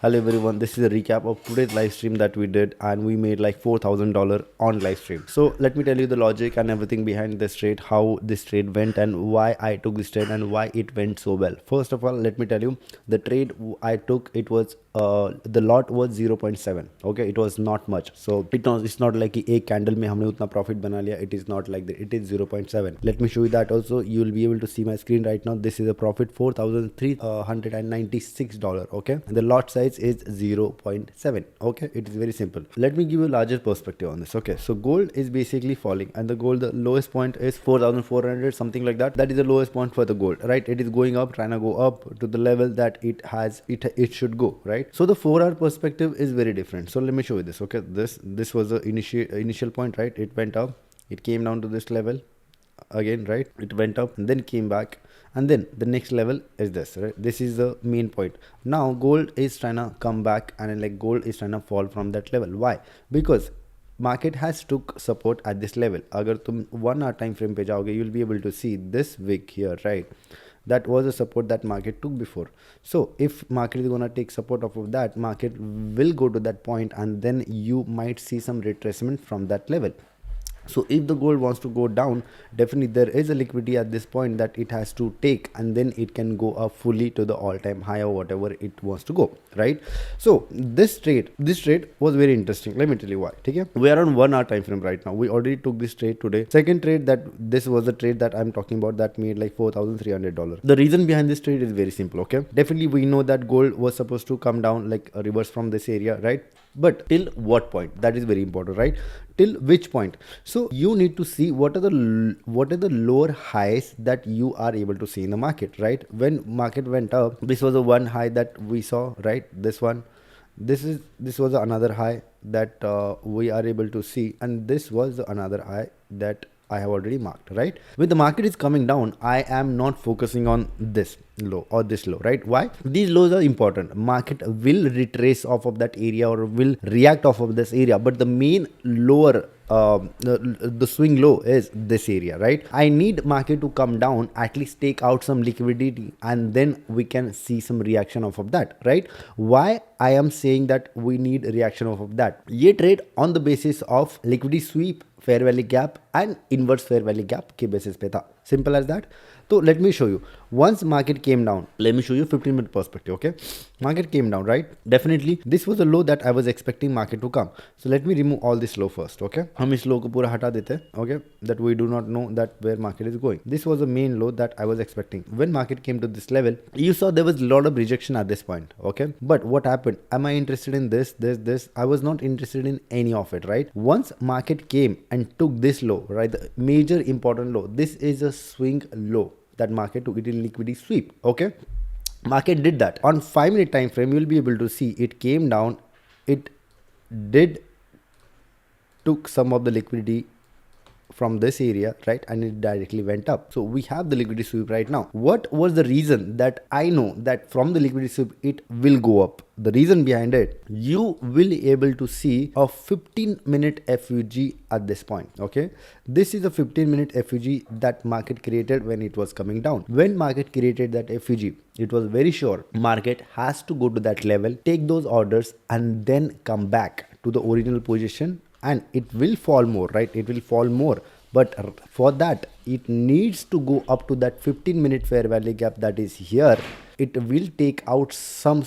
Hello everyone, this is a recap of today's live stream that we did and we made like $4,000 on live stream. So let me tell you the logic and everything behind this trade, how this trade went and why I took this trade and why it went so well. First of all, let me tell you the trade I took, it was the lot was 0.7. Okay, it was not much. So it's not like a candle mein humne utna profit bana liya. It is not like that. It is 0.7. Let me show you that also. You will be able to see my screen right now. This is a profit $4,396. Okay, and the lot size is 0.7. okay, it is very simple. Let me give you a larger perspective on this. Okay, so gold is basically falling and the lowest point is 4,400, something like that. That is the lowest point for the gold, right? It is going up, trying to go up to the level that it should go, right? So the 4-hour perspective is very different. So let me show you this. Okay, this was the initial point, right? It went up, it came down to this level again, right? It went up and then came back, and then the next level is this, right? This is the main point. Now gold is trying to come back and like gold is trying to fall from that level. Why? Because market has took support at this level. Agar tum 1 hour time frame pe jaoge, you'll be able to see this wick here, right? That was a support that market took before. So if market is gonna take support off of that, market will go to that point and then you might see some retracement from that level. So if the gold wants to go down, definitely there is a liquidity at this point that it has to take, and then it can go up fully to the all-time high or whatever it wants to go, right? So this trade was very interesting. Let me tell you why. Okay, we are on 1 hour time frame right now. We already took this trade today. Second trade, that this was the trade that I'm talking about that made like $4,300. The reason behind this trade is very simple. Okay, definitely we know that gold was supposed to come down like a reverse from this area, right? But till what point? That is very important, right? Till which point? So you need to see what are the lower highs that you are able to see in the market, right? When market went up, this was the one high that we saw, right? This one, this was another high that we are able to see, and this was another high that I have already marked, right? When the market is coming down, I am not focusing on this low or this low, right? Why? These lows are important. Market will retrace off of that area or will react off of this area, but the main lower the swing low is this area, right? I need market to come down, at least take out some liquidity, and then we can see some reaction off of that, right? Why I am saying that we need reaction off of that? Ye trade on the basis of liquidity sweep, fair value gap and inverse fair value gap के basis पे था. Simple as that. So let me show you. Once market came down, let me show you 15-minute perspective. Okay, market came down, right? Definitely this was a low that I was expecting market to come. So let me remove all this low first. Okay, हम इस low को पूरा हटा देते हैं. Okay, that we do not know that where market is going. This was the main low that I was expecting. When market came to this level, you saw there was a lot of rejection at this point. Okay, but what happened? Am I interested in this? I was not interested in any of it, right? Once market came and took this low, right, the major important low, this is a swing low that market took it in liquidity sweep. Okay, market did that on 5-minute time frame. You will be able to see it came down, it did took some of the liquidity from this area, right, and it directly went up. So we have the liquidity sweep right now. What was the reason that I know that from the liquidity sweep it will go up? The reason behind it, you will be able to see a 15-minute FUG at this point. Okay, this is a 15-minute FUG that market created when it was coming down. When market created that FUG, it was very sure market has to go to that level, take those orders, and then come back to the original position, and it will fall more, right? It will fall more, but for that it needs to go up to that 15-minute fair value gap that is here. It will take out some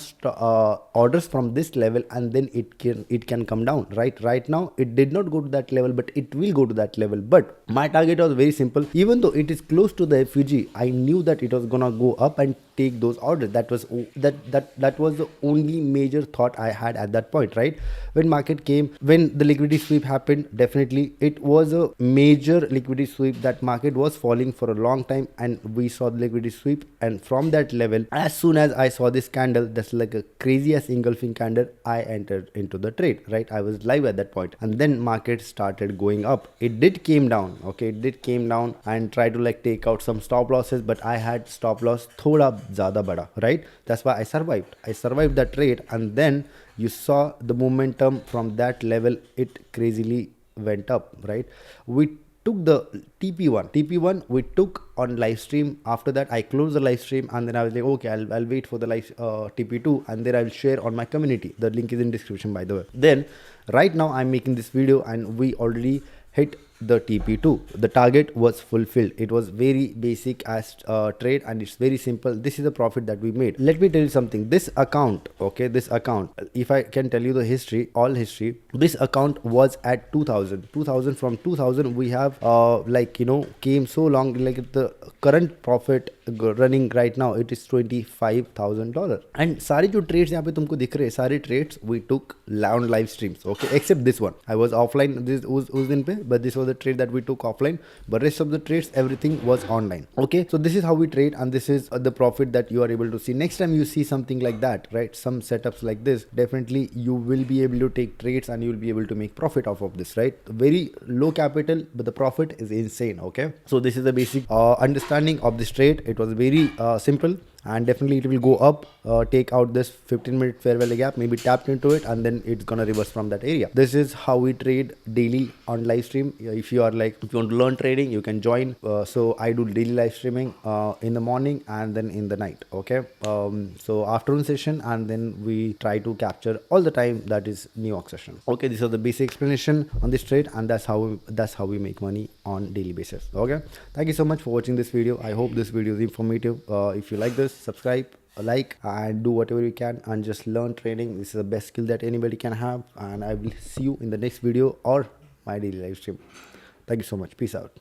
orders from this level, and then it can come down, right now it did not go to that level, but it will go to that level. But my target was very simple. Even though it is close to the FUG, I knew that it was gonna go up and take those orders. That was the only major thought I had at that point, right? When market came, when the liquidity sweep happened, definitely it was a major liquidity sweep that market was falling for a long time, and we saw the liquidity sweep, and from that level, as soon as I saw this candle, that's like a crazy ass engulfing candle, I entered into the trade, right? I was live at that point, and then market started going up. It did came down. Okay, it did came down and try to like take out some stop losses, but I had stop loss thoda zyada bada, right? That's why I survived that trade, and then you saw the momentum from that level, it crazily went up, right? We took the TP1 we took on live stream. After that I closed the live stream, and then I was like, okay, I'll wait for the live TP2, and then I will share on my community. The link is in description, by the way. Then right now I'm making this video, and we already hit the TP2. The target was fulfilled. It was very basic as trade, and it's very simple. This is the profit that we made. Let me tell you something. This account, okay, this account, if I can tell you the history, all history, this account was at 2000. From 2000 we have like, you know, came so long. Like the current profit running right now, it is $25,000. and सारे जो trades यहाँ पे तुमको दिख रहे हैं, सारे trades we took on live streams, okay, except this one. I was offline this उस दिन पे, but this was the trade that we took offline. But rest of the trades, everything was online. Okay, so this is how we trade, and this is the profit that you are able to see. Next time you see something like that, right, some setups like this, definitely you will be able to take trades and you will be able to make profit off of this, right? Very low capital, but the profit is insane. Okay, so this is the basic understanding of this trade. It was very simple, and definitely it will go up. Take out this 15-minute fair value gap, maybe tapped into it, and then it's gonna reverse from that area. This is how we trade daily on live stream. If you are like, if you want to learn trading, you can join. So I do daily live streaming in the morning and then in the night. Okay, so afternoon session, and then we try to capture all the time that is New York session. Okay, this is the basic explanation on this trade, and that's how we make money on daily basis. Okay, thank you so much for watching this video. I hope this video is informative. If you like this, subscribe, like, and do whatever you can, and just learn trading. This is the best skill that anybody can have, and I will see you in the next video or my daily live stream. Thank you so much. Peace out.